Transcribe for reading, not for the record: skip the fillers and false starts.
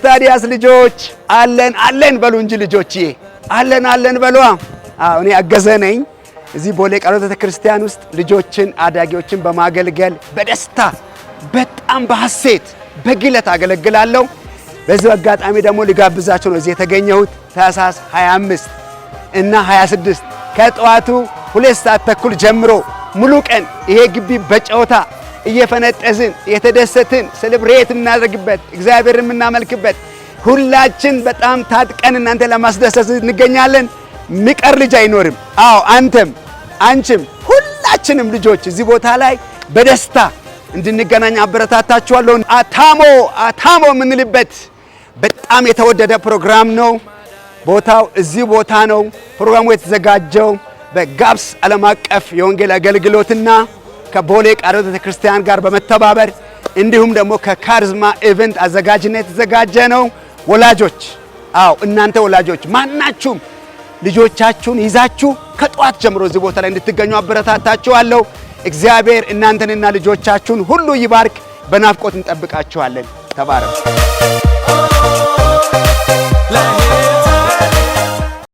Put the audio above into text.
ታዲያስ ልጆች አለን በሉ እንጂ ልጆችዬ አለን በሉ። እኔ አገዘ ነኝ እዚህ ቦሌ ቃልዮት ቤተክርስቲያን ውስጥ ልጆችን አዳጊዎችን በማገልገል በደስታ በጣም በሐሴት በግለት አገለግላለሁ። በዚህ አጋጣሚ ደግሞ ልጋብዛችሁ ነው እዚህ የተገኘሁት ታኅሳስ 25 እና 26 ከጠዋቱ 2 ሰዓት ተኩል ጀምሮ ሙሉ ቀን ይሄ ግቢ በጨዋታ እየፈነጠዝን የተደሰትን ሴሌብሬት እናደርግበት እግዚአብሔርን የምናመልክበት ሁላችን በጣም ታጥቀን እናንተ ለማስደሰት እንገኛለን። ሚቀር ልጅ አይኖርም። አንተም አንቺም ሁላችንም ልጆች እዚህ ቦታ ላይ በደስታ እንድንገናኝ አበረታታችኋለሁ። አታሞ የምንልበት በጣም የተወደደ ፕሮግራም ነው። ቦታው እዚህ ቦታ ነው። ፕሮግራሙ የተዘጋጀው በጋብስ ዓለም አቀፍ የወንጌል አገልግሎትና ከቦሌ ቃልዮት ቤተክርስቲያን ጋር በመተባበር እንዲሁም ደግሞ ከካሪዝማ ኢቨንት አዘጋጅነት የተዘጋጀ ነው። ወላጆች እናንተ ወላጆች ማናችሁም ልጆቻችሁን ይዛችሁ ከጧት ጀምሮ እዚህ ቦታ ላይ እንድትገኙ አበረታታችኋለሁ። እግዚአብሔር እናንተንና ልጆቻችሁን ሁሉ ይባርክ። በናፍቆት እንጠብቃችኋለን። ተባረኩ።